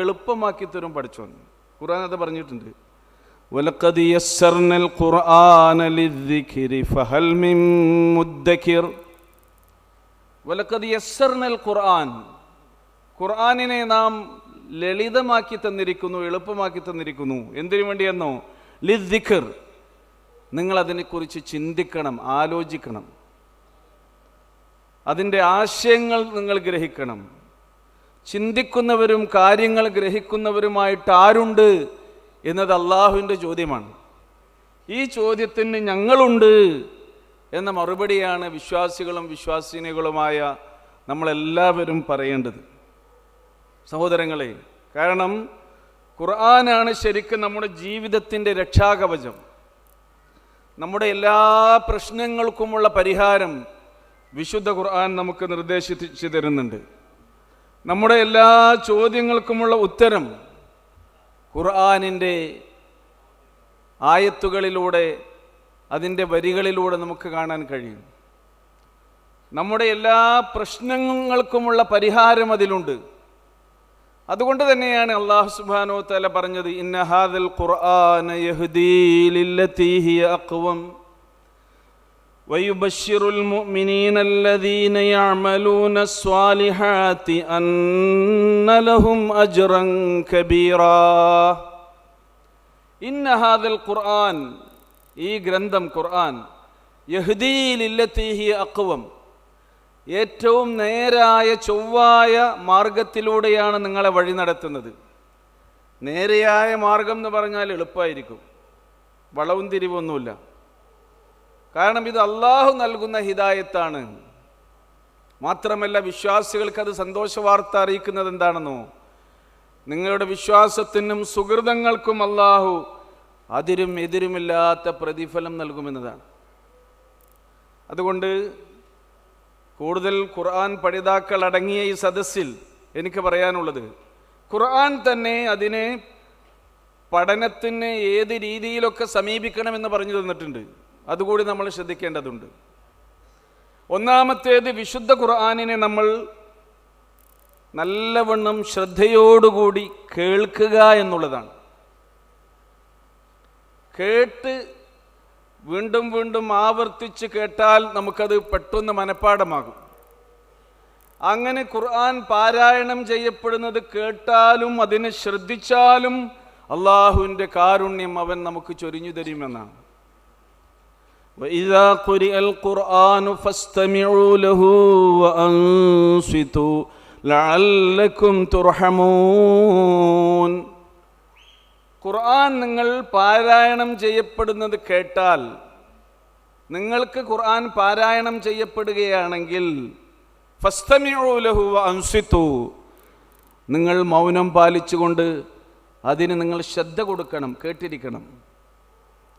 എളുപ്പമാക്കി തരും പഠിച്ചോൻ. ഖുർആൻ അത് പറഞ്ഞിട്ടുണ്ട്. വലഖദ് യസ്സർനൽ ഖുർആന ലിദ്ദിക്രി ഫഹൽ മിൻ മുദ്ദക്കിർ. വലഖദ് യസ്സർനൽ ഖുർആൻ, ഖുർആനിനെ നാം ലളിതമാക്കി തന്നിരിക്കുന്നു, എളുപ്പമാക്കി തന്നിരിക്കുന്നു. എന്തിനു വേണ്ടിയെന്നോ? ലിദ്ദിക്ർ, നിങ്ങൾ അതിനെക്കുറിച്ച് ചിന്തിക്കണം, ആലോചിക്കണം, അതിൻ്റെ ആശയങ്ങൾ നിങ്ങൾ ഗ്രഹിക്കണം. ചിന്തിക്കുന്നവരും കാര്യങ്ങൾ ഗ്രഹിക്കുന്നവരുമായിട്ട് ആരുണ്ട് എന്നത് അള്ളാഹുവിൻ്റെ ചോദ്യമാണ്. ഈ ചോദ്യത്തിന് ഞങ്ങളുണ്ട് എന്ന മറുപടിയാണ് വിശ്വാസികളും വിശ്വാസിനികളുമായ നമ്മളെല്ലാവരും പറയേണ്ടത് സഹോദരങ്ങളെ. കാരണം ഖുർആനാണ് ശരിക്കും നമ്മുടെ ജീവിതത്തിൻ്റെ രക്ഷാകവചം. നമ്മുടെ എല്ലാ പ്രശ്നങ്ങൾക്കുമുള്ള പരിഹാരം വിശുദ്ധ ഖുർആൻ നമുക്ക് നിർദ്ദേശിച്ചു തരുന്നുണ്ട്. നമ്മുടെ എല്ലാ ചോദ്യങ്ങൾക്കുമുള്ള ഉത്തരം ഖുർആനിൻ്റെ ആയത്തുകളിലൂടെ, അതിൻ്റെ വരികളിലൂടെ നമുക്ക് കാണാൻ കഴിയും. നമ്മുടെ എല്ലാ പ്രശ്നങ്ങൾക്കുമുള്ള പരിഹാരം അതിലുണ്ട്. അതുകൊണ്ട് തന്നെയാണ് അല്ലാഹു സുബ്ഹാനഹു വ തആല പറഞ്ഞത്, ഇന്ന ഹാദൽ ഖുർആന യഹ്ദീ ലില്ലതീ ഹിയ അഖ്വം വയുബശ്ശിറുൽ മുഅ്മിനീന അല്ലദീന യഅമലൂന സ്വാലിഹാത്തി അന്ന ലഹും അജ്റൻ കബീറാ. ഇന്ന ഹാദൽ ഖുർആൻ, ഈ ഗ്രന്ഥം ഖുർആൻ, യഹ്ദീ ലില്ലതീ ഹിയ അഖ്വം, ഏറ്റവും നേരായ ചൊവ്വായ മാർഗത്തിലൂടെയാണ് നിങ്ങളെ വഴി നടത്തുന്നത്. നേരെയായ മാർഗം എന്ന് പറഞ്ഞാൽ എളുപ്പമായിരിക്കും, വളവും തിരിവൊന്നുമില്ല. കാരണം ഇത് അള്ളാഹു നൽകുന്ന ഹിദായത്താണ്. മാത്രമല്ല വിശ്വാസികൾക്ക് അത് സന്തോഷ വാർത്ത അറിയിക്കുന്നത് എന്താണെന്നോ? നിങ്ങളുടെ വിശ്വാസത്തിനും സുഹൃതങ്ങൾക്കും അള്ളാഹു അതിരും എതിരുമില്ലാത്ത പ്രതിഫലം നൽകുമെന്നതാണ്. അതുകൊണ്ട് കൂടുതൽ ഖുർആൻ പഠിതാക്കൾ അടങ്ങിയ ഈ സദസ്സിൽ എനിക്ക് പറയാനുള്ളത്, ഖുർആൻ തന്നെ അതിനെ പഠനത്തിന് ഏത് രീതിയിലൊക്കെ സമീപിക്കണമെന്ന് പറഞ്ഞു തന്നിട്ടുണ്ട്. അതുകൂടി നമ്മൾ ശ്രദ്ധിക്കേണ്ടതുണ്ട്. ഒന്നാമത്തേത്, വിശുദ്ധ ഖുർആനിനെ നമ്മൾ നല്ലവണ്ണം ശ്രദ്ധയോടുകൂടി കേൾക്കുക എന്നുള്ളതാണ്. കേട്ട് വീണ്ടും വീണ്ടും ആവർത്തിച്ച് കേട്ടാൽ നമുക്കത് പെട്ടെന്ന് മനഃപ്പാഠമാകും. അങ്ങനെ ഖുർആൻ പാരായണം ചെയ്യപ്പെടുന്നത് കേട്ടാലും അതിനെ ശ്രദ്ധിച്ചാലും അള്ളാഹുവിൻ്റെ കാരുണ്യം അവൻ നമുക്ക് ചൊരിഞ്ഞു തരുമെന്നാണ്. وَإِذَا قُرِئَ الْقُرْآنُ فَاسْتَمِعُوا لَهُ وَأَنصِتُوا لَعَلَّكُمْ تُرْحَمُونَ. ഖുർആൻ നിങ്ങൾ പാരായണം ചെയ്യപ്പെടുന്നത് കേട്ടാൽ, നിങ്ങൾക്ക് ഖുർആൻ പാരായണം ചെയ്യപ്പെടുകയാണെങ്കിൽ, ഫസ്തമിഉ ലഹു വഅൻസിതു, നിങ്ങൾ മൗനം പാലിച്ചുകൊണ്ട് അതിന് നിങ്ങൾ ശ്രദ്ധ കൊടുക്കണം, കേട്ടിരിക്കണം.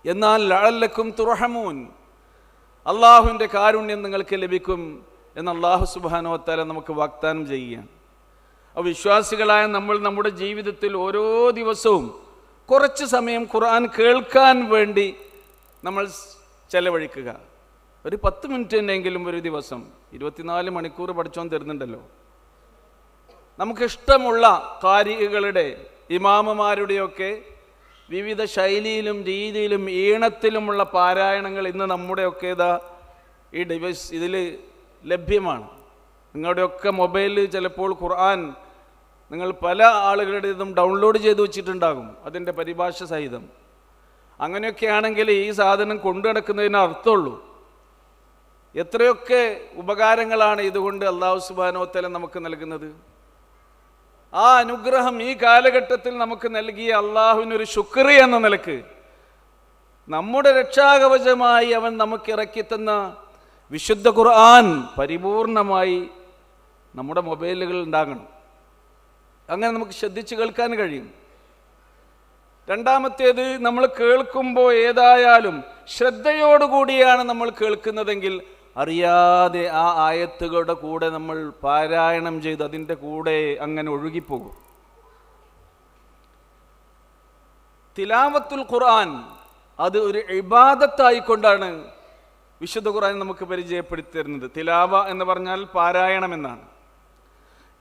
എന്നാൽ ലഅല്ലക്കും തുർഹമൂൻ, അള്ളാഹുവിൻ്റെ കാരുണ്യം നിങ്ങൾക്ക് ലഭിക്കും എന്ന് അല്ലാഹു സുബ്ഹാനഹു വ തആല നമുക്ക് വാഗ്ദാനം ചെയ്യുകയാണ്. അപ്പോൾ വിശ്വാസികളായ നമ്മൾ നമ്മുടെ ജീവിതത്തിൽ ഓരോ ദിവസവും കുറച്ച് സമയം ഖുർആൻ കേൾക്കാൻ വേണ്ടി നമ്മൾ ചെലവഴിക്കുക. ഒരു 10 മിനിറ്റ് തന്നെയെങ്കിലും ഒരു ദിവസം. 24 മണിക്കൂർ പഠിച്ചോൻ തരുന്നുണ്ടല്ലോ. നമുക്കിഷ്ടമുള്ള ഖാരികളുടെ, ഇമാമുമാരുടെയൊക്കെ വിവിധ ശൈലിയിലും രീതിയിലും ഈണത്തിലുമുള്ള പാരായണങ്ങൾ ഇന്ന് നമ്മുടെയൊക്കെ ഈ ഡിവൈസ് ഇതിൽ ലഭ്യമാണ്. നിങ്ങളുടെയൊക്കെ മൊബൈലിൽ ചിലപ്പോൾ ഖുർആൻ നിങ്ങൾ പല ആളുകളുടേതും ഡൗൺലോഡ് ചെയ്ത് വെച്ചിട്ടുണ്ടാകും, അതിൻ്റെ പരിഭാഷ സഹിതം. അങ്ങനെയൊക്കെ ആണെങ്കിൽ ഈ സാധനം കൊണ്ടു നടക്കുന്നതിന് അർത്ഥമുള്ളൂ. എത്രയൊക്കെ ഉപകാരങ്ങളാണ് ഇതുകൊണ്ട് അല്ലാഹു സുബ്ഹാനഹു വ തആല നമുക്ക് നൽകുന്നത്. ആ അനുഗ്രഹം ഈ കാലഘട്ടത്തിൽ നമുക്ക് നൽകിയ അള്ളാഹുവിനൊരു ശുക്ർ എന്ന നിലക്ക് നമ്മുടെ രക്ഷാകവചമായി അവൻ നമുക്ക് ഇറക്കിത്തന്ന വിശുദ്ധ ഖുർആൻ പരിപൂർണമായി നമ്മുടെ മൊബൈലുകൾ ഉണ്ടാകണം. അങ്ങനെ നമുക്ക് ശ്രദ്ധിച്ച് കേൾക്കാൻ കഴിയും. രണ്ടാമത്തേത്, നമ്മൾ കേൾക്കുമ്പോൾ ഏതായാലും ശ്രദ്ധയോടുകൂടിയാണ് നമ്മൾ കേൾക്കുന്നതെങ്കിൽ അറിയാതെ ആ ആയത്തുകളുടെ കൂടെ നമ്മൾ പാരായണം ചെയ്ത് അതിൻ്റെ കൂടെ അങ്ങനെ ഒഴുകിപ്പോകും. തിലാവത്തുൽ ഖുർആൻ അത് ഒരു ഇബാദത്തായിക്കൊണ്ടാണ് വിശുദ്ധ ഖുർആൻ നമുക്ക് പരിചയപ്പെടുത്തി തരുന്നത്. തിലാവ എന്ന് പറഞ്ഞാൽ പാരായണം എന്നാണ്.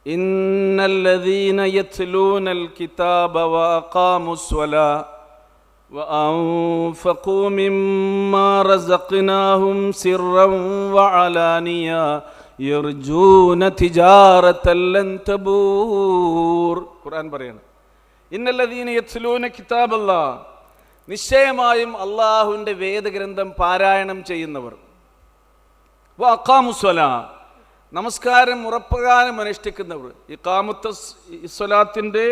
ഇന്നല്ലദീന യത്ലൂനൽ കിതാബ വഅഖാമുസ് സ്വലാ وأنفقوا مما رزقناهم سرا وعلانية يرجون تجارة لن تبور. ഖുർആൻ പറയാണ്, ഇന്നല്ലദീന യത്ലൂന കിതാബല്ലാഹ്, നിശ്ചയമായും അള്ളാഹുവിൻ്റെ വേദഗ്രന്ഥം പാരായണം ചെയ്യുന്നവർ, വഅഖാമുസ്സലാ, നമസ്കാരം ഉറപ്രകാരം അനുഷ്ഠിക്കുന്നവർ. ഇഖാമത്തുസ്സലാത്തിൻ്റെ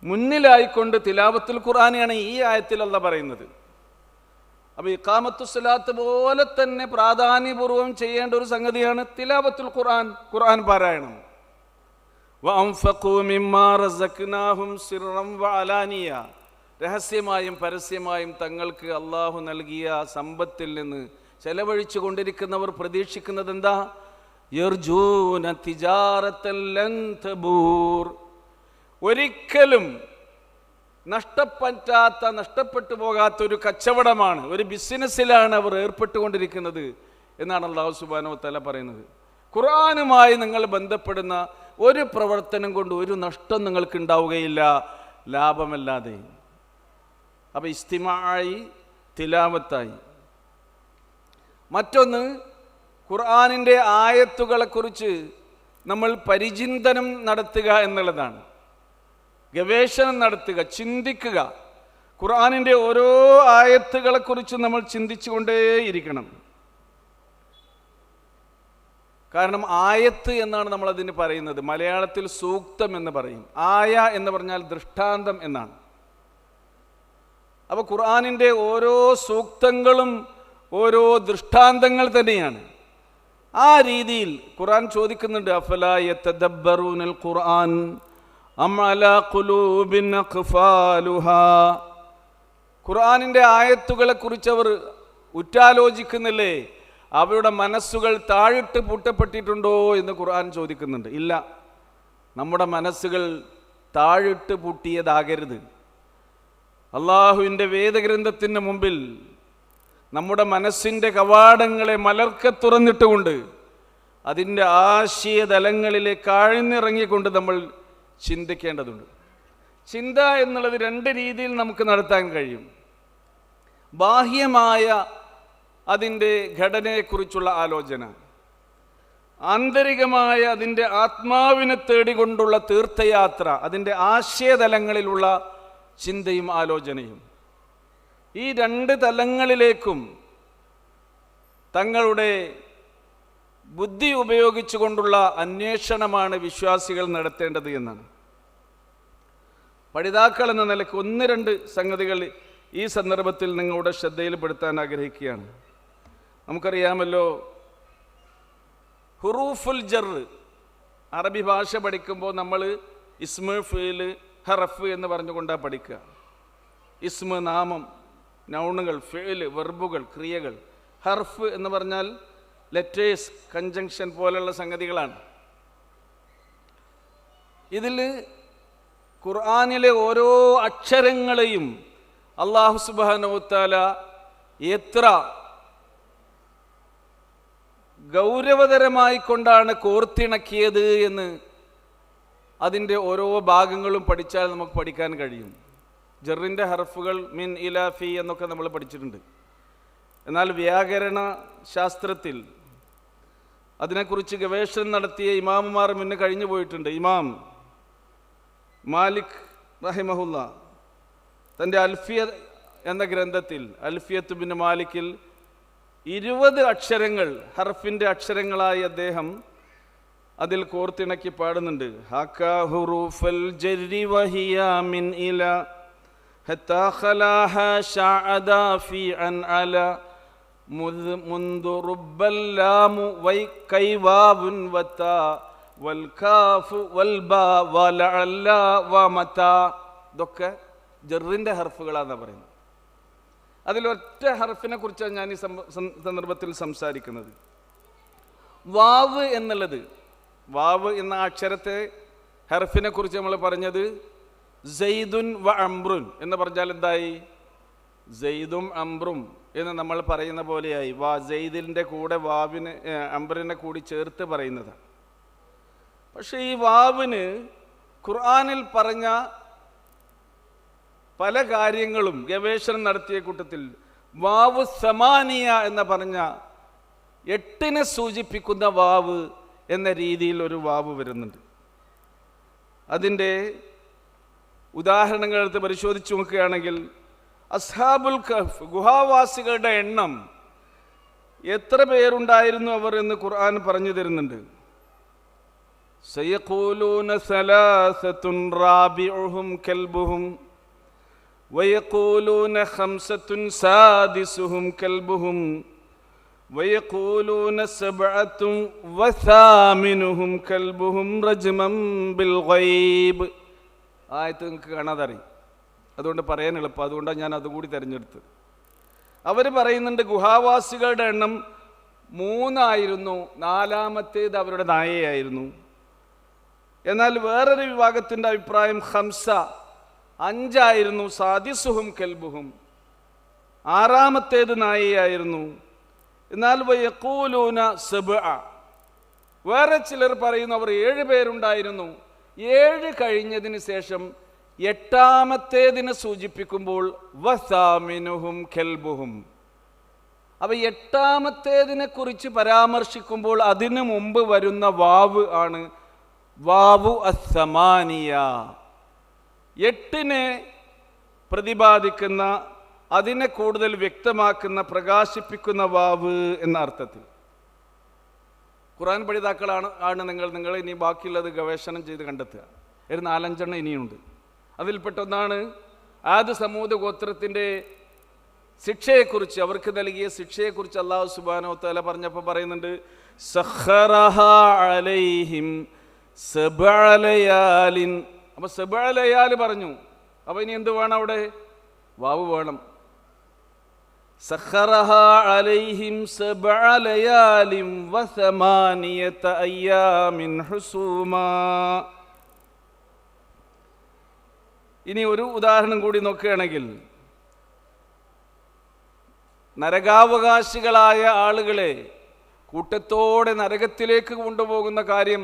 മുന്നിലായിക്കൊണ്ട് തിലാവത്തുൽ ഖുർആനെയാണ് ഈ ആയത്തിൽ അല്ലാഹ് പറയുന്നത്. അപ്പോൾ ഇഖാമത്തുസ്സലാത്ത് പോലെ തന്നെ പ്രാധാന്യപൂർവ്വം ചെയ്യേണ്ട ഒരു സംഗതിയാണ് തിലാവത്തുൽ ഖുർആൻ, ഖുർആൻ പാരായണം. വഅൻഫഖൂ മിമ്മാ റസഖ്നാഹും സിർറൻ വഅലാനിയ, രഹസ്യമായും പരസ്യമായും തങ്ങൾക്ക് അള്ളാഹു നൽകിയ സമ്പത്തിൽ നിന്ന് ചെലവഴിച്ചു കൊണ്ടിരിക്കുന്നവർ പ്രതീക്ഷിക്കുന്നത് എന്താ? യർജൂന തിജാറത്തൻ ലൻ തബൂർ, ഒരിക്കലും നഷ്ടപ്പെട്ടു പോകാത്ത ഒരു കച്ചവടമാണ്, ഒരു ബിസിനസ്സിലാണ് അവർ ഏർപ്പെട്ടുകൊണ്ടിരിക്കുന്നത് എന്നാണ് അല്ലാഹു സുബ്ഹാനഹു വ തആല പറയുന്നത്. ഖുർആനുമായി നിങ്ങൾ ബന്ധപ്പെടുന്ന ഒരു പ്രവർത്തനം കൊണ്ട് ഒരു നഷ്ടം നിങ്ങൾക്ക് ഉണ്ടാവുകയില്ല, ലാഭമല്ലാതെ. അപ്പോൾ ഇസ്തിമാഅി, തിലാവത്തായി. മറ്റൊന്ന്, ഖുർആനിൻ്റെ ആയത്തുകളെക്കുറിച്ച് നമ്മൾ പരിചിന്തനം നടത്തുക എന്നുള്ളതാണ്. ഗവേഷണം നടത്തുക, ചിന്തിക്കുക. ഖുർആനിൻ്റെ ഓരോ ആയത്തുകളെക്കുറിച്ച് നമ്മൾ ചിന്തിച്ചുകൊണ്ടേയിരിക്കണം. കാരണം ആയത്ത് എന്നാണ് നമ്മൾ അതിന് പറയുന്നത്. മലയാളത്തിൽ സൂക്തം എന്ന് പറയും. ആയ എന്ന് പറഞ്ഞാൽ ദൃഷ്ടാന്തം എന്നാണ്. അപ്പോൾ ഖുർആനിൻ്റെ ഓരോ സൂക്തങ്ങളും ഓരോ ദൃഷ്ടാന്തങ്ങൾ തന്നെയാണ്. ആ രീതിയിൽ ഖുർആൻ ചോദിക്കുന്നുണ്ട്, അഫലാ യതദബ്ബറൂനൽ ഖുർആൻ അം അലാ ഖുലൂബിൻ അഖ്ഫാലുഹാ, ഖുർആനിൻ്റെ ആയത്തുകളെക്കുറിച്ച് അവർ ഉറ്റാലോചിക്കുന്നില്ലേ? അവരുടെ മനസ്സുകൾ താഴിട്ട് പൂട്ടപ്പെട്ടിട്ടുണ്ടോ എന്ന് ഖുർആൻ ചോദിക്കുന്നുണ്ട്. ഇല്ല, നമ്മുടെ മനസ്സുകൾ താഴിട്ട് പൂട്ടിയതാകരുത്. അള്ളാഹുവിൻ്റെ വേദഗ്രന്ഥത്തിന് മുമ്പിൽ നമ്മുടെ മനസ്സിൻ്റെ കവാടങ്ങളെ മലർക്കെ തുറന്നിട്ടുകൊണ്ട് അതിൻ്റെ ആശയതലങ്ങളിലേക്ക് ആഴ്ന്നിറങ്ങിക്കൊണ്ട് നമ്മൾ ചിന്തിക്കേണ്ടതുണ്ട്. ചിന്ത എന്നുള്ളത് രണ്ട് രീതിയിൽ നമുക്ക് നടത്താൻ കഴിയും. ബാഹ്യമായ അതിൻ്റെ ഘടനയെക്കുറിച്ചുള്ള ആലോചന, ആന്തരികമായ അതിൻ്റെ ആത്മാവിനെ തേടിക്കൊണ്ടുള്ള തീർത്ഥയാത്ര, അതിൻ്റെ ആശയതലങ്ങളിലുള്ള ചിന്തയും ആലോചനയും. ഈ രണ്ട് തലങ്ങളിലേക്കും തങ്ങളുടെ ബുദ്ധി ഉപയോഗിച്ചുകൊണ്ടുള്ള അന്വേഷണമാണ് വിശ്വാസികൾ നടത്തേണ്ടത് എന്നാണ്. പഠിതാക്കൾ എന്ന നിലയ്ക്ക് ഒന്ന് രണ്ട് സംഗതികൾ ഈ സന്ദർഭത്തിൽ നിങ്ങളുടെ ശ്രദ്ധയിൽപ്പെടുത്താൻ ആഗ്രഹിക്കുകയാണ്. നമുക്കറിയാമല്ലോ, ഹുറൂഫുൽ ജർ, അറബി ഭാഷ പഠിക്കുമ്പോൾ നമ്മൾ ഇസ്മ, ഫീൽ, ഹറഫ് എന്ന് പറഞ്ഞുകൊണ്ടാണ് പഠിക്കുക. ഇസ്മ നാമം, നൗണുകൾ, ഫീൽ വെർബുകൾ, ക്രിയകൾ. ഹർഫ് എന്ന് പറഞ്ഞാൽ ലെറ്റേഴ്സ്, കൺജങ്ഷൻ പോലുള്ള സംഗതികളാണ്. ഇതിൽ ഖുർആനിലെ ഓരോ അക്ഷരങ്ങളെയും അല്ലാഹു സുബ്ഹാനഹു വ തആല എത്ര ഗൗരവതരമായി കൊണ്ടാണ് കോർത്തിണക്കിയത് എന്ന് അതിൻ്റെ ഓരോ ഭാഗങ്ങളും പഠിച്ചാൽ നമുക്ക് പഠിക്കാൻ കഴിയും. ജറിൻ്റെ ഹർഫുകൾ മിൻ, ഇല, ഫി എന്നൊക്കെ നമ്മൾ പഠിച്ചിട്ടുണ്ട്. എന്നാൽ വ്യാകരണ ശാസ്ത്രത്തിൽ അതിനെക്കുറിച്ച് ഗവേഷണം നടത്തിയ ഇമാമുമാർ മുന്നേ കഴിഞ്ഞു പോയിട്ടുണ്ട്. ഇമാം മാലിക് റഹിമഹുല്ല തൻ്റെ അൽഫിയ എന്ന ഗ്രന്ഥത്തിൽ, അൽഫിയത്ത് ബിൻ മാലിക്കിൽ 20 അക്ഷരങ്ങൾ, ഹർഫിൻ്റെ അക്ഷരങ്ങളായി അദ്ദേഹം അതിൽ കോർത്തിണക്കി പാടുന്നുണ്ട്. ഹക്കാ ഹുറൂഫൽ ജരി വഹിയ മിൻ ഇല ഹത്താ ഖലാഹാ ശഅദാ ഫി അൻ അല മുൻദു റുബ്ബൽ ലാമു വൈ കൈവാവുൻ വതാ വൽ കാഫു വൽ ബാ വലഅല്ല വമതാ. ഇതൊക്കെ ജറിൻ്റെ ഹർഫുകളാണെന്നാണ് പറയുന്നത്. അതിലൊറ്റ ഹർഫിനെ കുറിച്ചാണ് ഞാൻ ഈ സന്ദർഭത്തിൽ സംസാരിക്കുന്നത്. വാവ് എന്നുള്ളത്, വാവ് എന്ന അക്ഷരത്തെ ഹർഫിനെ കുറിച്ച് നമ്മൾ പറഞ്ഞത് സെയ്ദുൻ വ അംറുൻ എന്ന് പറഞ്ഞാൽ എന്തായി? സെയ്ദും അംറും എന്ന് നമ്മൾ പറയുന്ന പോലെയായി. സെയ്ദിൻ്റെ കൂടെ വാവിനെ, അംറിനെ കൂടി ചേർത്ത് പറയുന്നത്. പക്ഷെ ഈ വാവിന് ഖുർആനിൽ പറഞ്ഞ പല കാര്യങ്ങളും ഗവേഷണം നടത്തിയ കൂട്ടത്തിൽ വാവ് സമാനിയ എന്ന് പറഞ്ഞ 8 സൂചിപ്പിക്കുന്ന വാവ് എന്ന രീതിയിൽ ഒരു വാവ് വരുന്നുണ്ട്. അതിൻ്റെ ഉദാഹരണങ്ങൾ എടുത്ത് പരിശോധിച്ച് നോക്കുകയാണെങ്കിൽ അസ്ഹാബുൽ കഹ്ഫ് ഗുഹാവാസികളുടെ എണ്ണം എത്ര പേരുണ്ടായിരുന്നു അവർ എന്ന് ഖുർആൻ പറഞ്ഞു തരുന്നുണ്ട്. സയഖൂലൂന സലാസത്തുൻ റാബിഉഹും കൽബുഹും വയഖൂലൂന ഖംസത്തുൻ സാദിസുഹും കൽബുഹും വയഖൂലൂന സബ്അത്തുൻ വസാമിനുഹും കൽബുഹും റജ്മൻ ബിൽ ഗൈബ്. ആയത്ത് നിങ്ങൾക്ക് കാണാതറിയും, അതുകൊണ്ട് പറയാൻ എളുപ്പം, അതുകൊണ്ടാണ് ഞാൻ അതുകൂടി തിരഞ്ഞെടുത്തത്. അവർ പറയുന്നുണ്ട് ഗുഹാവാസികളുടെ എണ്ണം 3 ആയിരുന്നു, 4-മത്തേത് അവരുടെ നായയായിരുന്നു. എന്നാൽ വേറൊരു വിഭാഗത്തിൻ്റെ അഭിപ്രായം ഖംസ 5 ആയിരുന്നു, സാദിസുഹും കൽബുഹും 6-മത്തേത് നായയായിരുന്നു. എന്നാൽ വയഖൂലൂന സബ്അ, വേറെ ചിലർ പറയുന്നു അവർ 7 പേരുണ്ടായിരുന്നു. 7 കഴിഞ്ഞതിന് ശേഷം 8-മത്തേതിനെ സൂചിപ്പിക്കുമ്പോൾ വസാമിനുഹും കൽബുഹും. അപ്പൊ 8-മത്തേതിനെ കുറിച്ച് പരാമർശിക്കുമ്പോൾ അതിനു മുമ്പ് വരുന്ന വാവ് ആണ് വാവു അസ്സമാനിയ. 8 പ്രതിപാദിക്കുന്ന, അതിനെ കൂടുതൽ വ്യക്തമാക്കുന്ന, പ്രകാശിപ്പിക്കുന്ന വാവ് എന്ന അർത്ഥത്തിൽ. ഖുർആൻ പഠിതാക്കളാണ് നിങ്ങൾ ഇനി ബാക്കിയുള്ളത് ഗവേഷണം ചെയ്ത് കണ്ടെത്തുക. ഒരു 4-5 ഇനിയുണ്ട്. അതിൽപ്പെട്ടൊന്നാണ് ആദ് സമൂദ് ഗോത്രത്തിൻ്റെ ശിക്ഷയെക്കുറിച്ച്, അവർക്ക് നൽകിയ ശിക്ഷയെക്കുറിച്ച് അല്ലാഹു സുബ്ഹാനഹു വ തആല പറഞ്ഞപ്പോൾ പറയുന്നുണ്ട് സഖറഹാ അലൈഹിം സബ്അ ലയാലിൻ. അപ്പോൾ സബ്അ ലയാൽ പറഞ്ഞു, അപ്പോൾ ഇനി എന്ത് വേണം? അവിടെ വാവ് വേണം. സഖറഹാ അലൈഹിം സബ്അ ലയാലിൻ വസമാനിയത അയ്യാമിൻ ഹുസൂമാ. ഇനി ഒരു ഉദാഹരണം കൂടി നോക്കുകയാണെങ്കിൽ, നരകാവകാശികളായ ആളുകളെ കൂട്ടത്തോടെ നരകത്തിലേക്ക് കൊണ്ടുപോകുന്ന കാര്യം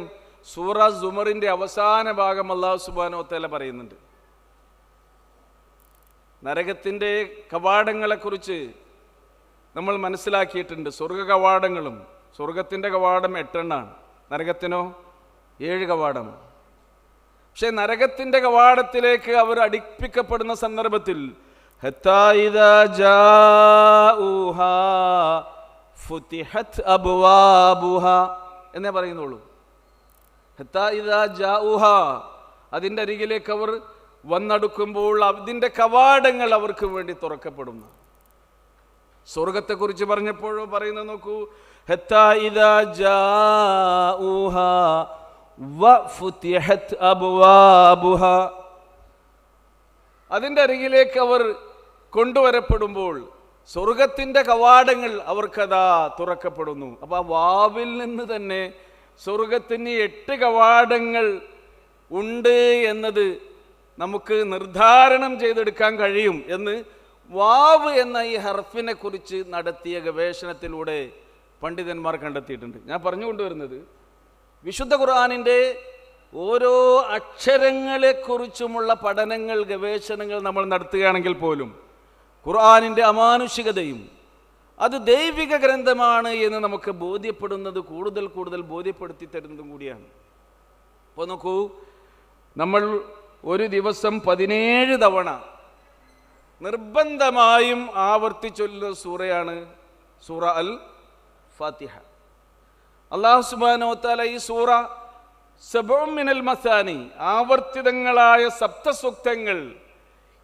സൂറ സുമറിന്റെ അവസാന ഭാഗം അല്ലാഹു സുബ്ഹാനഹു വ തആല പറയുന്നുണ്ട്. നരകത്തിൻ്റെ കവാടങ്ങളെക്കുറിച്ച് നമ്മൾ മനസ്സിലാക്കിയിട്ടുണ്ട്. സ്വർഗ കവാടങ്ങളും, സ്വർഗത്തിൻ്റെ കവാടം 8 നരകത്തിനോ 7 കവാടം. പക്ഷെ നരകത്തിൻ്റെ കവാടത്തിലേക്ക് അവർ അടുപ്പിക്കപ്പെടുന്ന സന്ദർഭത്തിൽ ഹത്താ ഇദാ ജാഊഹാ ഫുതിഹത് അബ്വാബുഹാ എന്നേ പറയുന്നുള്ളൂ. ഹത്താ ഇദാ ജാഊഹാ, അതിൻ്റെ അരികിലേക്ക് അവർ വന്നടുക്കുമ്പോൾ അതിൻ്റെ കവാടങ്ങൾ അവർക്ക് വേണ്ടി തുറക്കപ്പെടുന്നു. സ്വർഗത്തെക്കുറിച്ച് പറഞ്ഞപ്പോഴോ പറയുന്നത് നോക്കൂ, ഹത്താ ഇദാ ജാഊഹാ വഫുതിഹത് അബ്വാബുഹാ, അതിൻ്റെ അരികിലേക്ക് അവർ കൊണ്ടുവരപ്പെടുമ്പോൾ സ്വർഗത്തിൻ്റെ കവാടങ്ങൾ അവർക്കതാ തുറക്കപ്പെടുന്നു. അപ്പോൾ ആ വാവിൽ നിന്ന് തന്നെ സ്വർഗത്തിന് 8 കവാടങ്ങൾ ഉണ്ട് എന്നത് നമുക്ക് നിർദ്ധാരണം ചെയ്തെടുക്കാൻ കഴിയും എന്ന് വാവ് എന്ന ഈ ഹർഫിനെ കുറിച്ച് നടത്തിയ ഗവേഷണത്തിലൂടെ പണ്ഡിതന്മാർ കണ്ടെത്തിയിട്ടുണ്ട്. ഞാൻ പറഞ്ഞുകൊണ്ടുവരുന്നത്, വിശുദ്ധ ഖുർആനിൻ്റെ ഓരോ അക്ഷരങ്ങളെക്കുറിച്ചുമുള്ള പഠനങ്ങൾ, ഗവേഷണങ്ങൾ നമ്മൾ നടത്തുകയാണെങ്കിൽ പോലും ഖുർആനിൻ്റെ അമാനുഷികതയും അത് ദൈവിക ഗ്രന്ഥമാണ് എന്ന് നമുക്ക് ബോധ്യപ്പെടുന്നത് കൂടുതൽ കൂടുതൽ ബോധ്യപ്പെടുത്തി തരുന്നതും കൂടിയാണ്. അപ്പോൾ നോക്കൂ, നമ്മൾ ഒരു ദിവസം 17 തവണ നിർബന്ധമായും ആവർത്തിച്ചൊല്ലുന്ന സൂറയാണ് സൂറ അൽ ഫാത്തിഹ. അല്ലാഹു സുബ്ഹാനഹു വ തആല ഈ സൂറ സബ്ഉം മിനൽ മസാനി, ആവർത്തിതങ്ങളായ സപ്തസൂക്തങ്ങൾ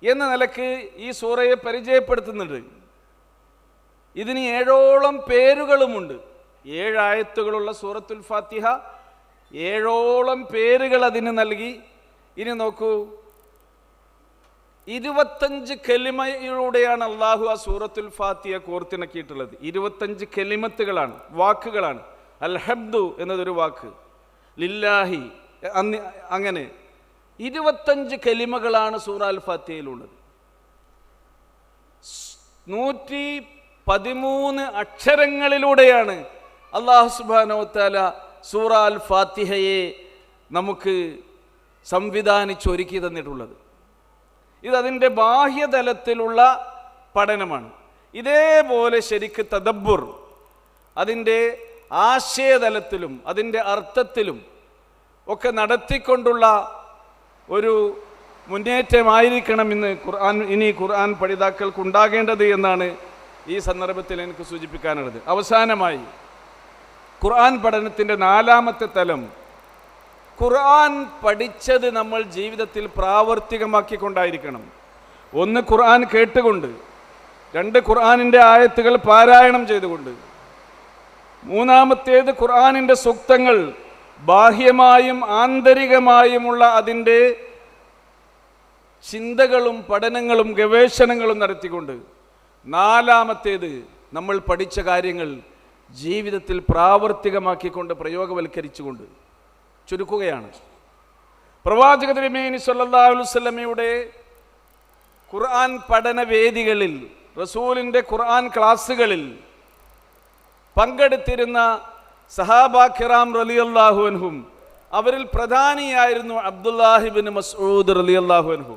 എന്ന നിലക്ക് ഈ സൂറയെ പരിചയപ്പെടുത്തുന്നുണ്ട്. ഇതിന് 7ഓളം പേരുകളുമുണ്ട്. 7 ആയത്തുകളുള്ള സൂറത്തുൽ ഫാത്തിഹ, 7ഓളം പേരുകൾ അതിന് നൽകി. ഇനി നോക്കൂ, 25 കലിമയിലൂടെയാണ് അള്ളാഹു ആ സൂറത്തുൽ ഫാത്തിഹ കോർത്തിണക്കിയിട്ടുള്ളത്. 25 കലിമത്തുകളാണ്, വാക്കുകളാണ്. അൽഹംദു എന്നതൊരു വാക്ക്, ലില്ലാഹി, അങ്ങനെ 25 കലിമകളാണ് സൂറ അൽ ഫാത്തിഹയിലുള്ളത്. 113 അക്ഷരങ്ങളിലൂടെയാണ് അല്ലാഹു സുബ്ഹാനഹു വ തആല സൂറ അൽ ഫാത്തിഹയെ നമുക്ക് സംവിധാനിച്ചൊരുക്കി തന്നിട്ടുള്ളത്. ഇതതിൻ്റെ ബാഹ്യതലത്തിലുള്ള പഠനമാണ്. ഇതേപോലെ ശരിക്ക് തദബ്ബുർ അതിൻ്റെ ആശയതലത്തിലും അതിൻ്റെ അർത്ഥത്തിലും ഒക്കെ നടത്തിക്കൊണ്ടുള്ള ഒരു മുന്നേറ്റമായിരിക്കണം ഇനി ഖുർആൻ പഠിതാക്കൾക്ക് ഉണ്ടാകേണ്ടത് എന്നാണ് ഈ സന്ദർഭത്തിൽ എനിക്ക് സൂചിപ്പിക്കാനുള്ളത്. അവസാനമായി ഖുർആൻ പഠനത്തിൻ്റെ 4ാമത്തെ തലം, ഖുർആൻ പഠിച്ചത് നമ്മൾ ജീവിതത്തിൽ പ്രാവർത്തികമാക്കിക്കൊണ്ടായിരിക്കണം. 1 ഖുർആൻ കേട്ടുകൊണ്ട്, 2 ഖുർആനിൻ്റെ ആയത്തുകൾ പാരായണം ചെയ്തുകൊണ്ട്, 3ാമത്തേത് ഖുർആനിൻ്റെ സൂക്തങ്ങൾ ബാഹ്യമായും ആന്തരികമായുമുള്ള അതിൻ്റെ ചിന്തകളും പഠനങ്ങളും ഗവേഷണങ്ങളും നടത്തിക്കൊണ്ട്, 4ാമത്തേത് നമ്മൾ പഠിച്ച കാര്യങ്ങൾ ജീവിതത്തിൽ പ്രാവർത്തികമാക്കിക്കൊണ്ട് പ്രയോഗവൽക്കരിച്ചുകൊണ്ട്. ചുരുക്കുകയാണ്, പ്രവാചക തിരുമേനി സല്ലല്ലാഹു അലൈഹി വസല്ലമയുടെ ഖുർആൻ പഠന വേദികളിൽ, റസൂലിൻ്റെ ഖുർആൻ ക്ലാസ്സുകളിൽ പങ്കെടുത്തിരുന്ന സഹാബാ കിറാം റളിയല്ലാഹു അൻഹും, അവരിൽ പ്രധാനിയായിരുന്നു അബ്ദുല്ലാഹി ഇബ്നു മസ്ഊദ് റളിയല്ലാഹു അൻഹു.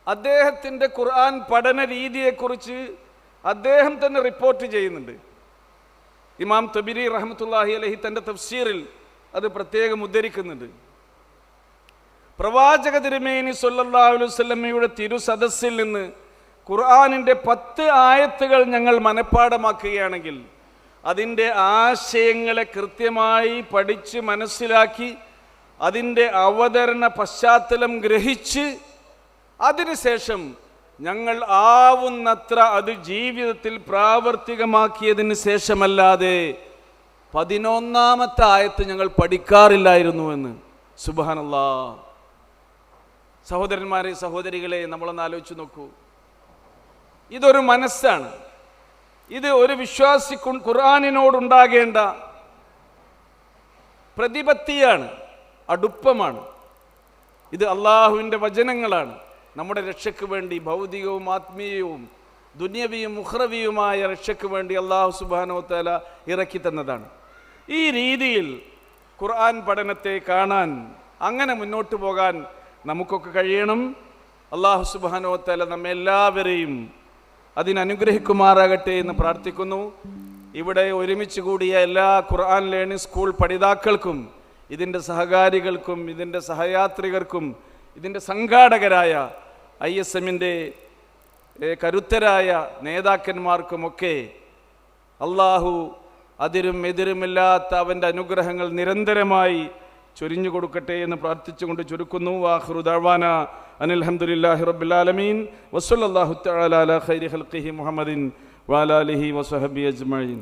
അദ്ദേഹത്തിൻ്റെ ഖുർആൻ പഠന രീതിയെക്കുറിച്ച് അദ്ദേഹം തന്നെ റിപ്പോർട്ട് ചെയ്യുന്നുണ്ട്. ഇമാം തബരി റഹ്മത്തുള്ളാഹി അലൈഹി തൻ്റെ തഫ്സീറിൽ അത് പ്രത്യേകം ഉദ്ധരിക്കുന്നുണ്ട്. പ്രവാചക തിരുമേനി സല്ലല്ലാഹു അലൈഹി വസല്ലമയുടെ തിരുസദസ്സിൽ നിന്ന് ഖുർആനിൻ്റെ 10 ആയത്തുകൾ ഞങ്ങൾ മനഃപ്പാഠമാക്കുകയാണെങ്കിൽ അതിൻ്റെ ആശയങ്ങളെ കൃത്യമായി പഠിച്ച് മനസ്സിലാക്കി അതിൻ്റെ അവതരണ പശ്ചാത്തലം ഗ്രഹിച്ച് അതിനുശേഷം ഞങ്ങൾ ആവുന്നത്ര അത് ജീവിതത്തിൽ പ്രാവർത്തികമാക്കിയതിന് ശേഷമല്ലാതെ 11ാമത്തെ ആയത്ത് ഞങ്ങൾ പഠിക്കാറില്ലായിരുന്നുവെന്ന്. സുബ്ഹാനല്ലാഹ്. സഹോദരന്മാരെ, സഹോദരികളെ, നമ്മളൊന്ന് ആലോചിച്ച് നോക്കൂ. ഇതൊരു മനസ്സാണ്. ഇത് ഒരു വിശ്വാസി ഖുർആനിനോടുണ്ടാകേണ്ട പ്രതിപത്തിയാണ്, അടുപ്പമാണ്. ഇത് അള്ളാഹുവിൻ്റെ വചനങ്ങളാണ്. നമ്മുടെ രക്ഷയ്ക്ക് വേണ്ടി ഭൗതികവും ആത്മീയവും ദുനിയവിയും ഉഖ്റവിയുമായ രക്ഷയ്ക്ക് വേണ്ടി അള്ളാഹു സുബ്ഹാനഹു വ തആല ഇറക്കി തന്നതാണ്. ഈ രീതിയിൽ ഖുർആൻ പഠനത്തെ കാണാൻ, അങ്ങനെ മുന്നോട്ട് പോകാൻ നമുക്കൊക്കെ കഴിയണം. അള്ളാഹു സുബ്ഹാനഹു വ തആല നമ്മെല്ലാവരെയും അതിനനുഗ്രഹിക്കുമാറാകട്ടെ എന്ന് പ്രാർത്ഥിക്കുന്നു. ഇവിടെ ഒരുമിച്ച് കൂടിയ എല്ലാ ഖുർആൻ ലേണിംഗ് സ്കൂൾ പഠിതാക്കൾക്കും ഇതിൻ്റെ സഹകാരികൾക്കും ഇതിൻ്റെ സഹയാത്രികർക്കും ഇതിൻ്റെ സംഘാടകരായ ISMൻ്റെ കരുത്തരായ നേതാക്കന്മാർക്കുമൊക്കെ അള്ളാഹു അതിരും എതിരുമില്ലാത്ത അവൻ്റെ അനുഗ്രഹങ്ങൾ നിരന്തരമായി ചൊരിഞ്ഞു കൊടുക്കട്ടെ എന്ന് പ്രാർത്ഥിച്ചുകൊണ്ട് ചുരുക്കുന്നു. വാഖിറു ദഅ്വാന അനിൽ ഹംദുലില്ലാഹി റബ്ബിൽ ആലമീൻ വസല്ലല്ലാഹു തആല അലാ ഖൈരി ഖൽഖിഹി മുഹമ്മദിൻ വഅലാ ആലിഹി വസഹബിഹി അജ്മഈൻ.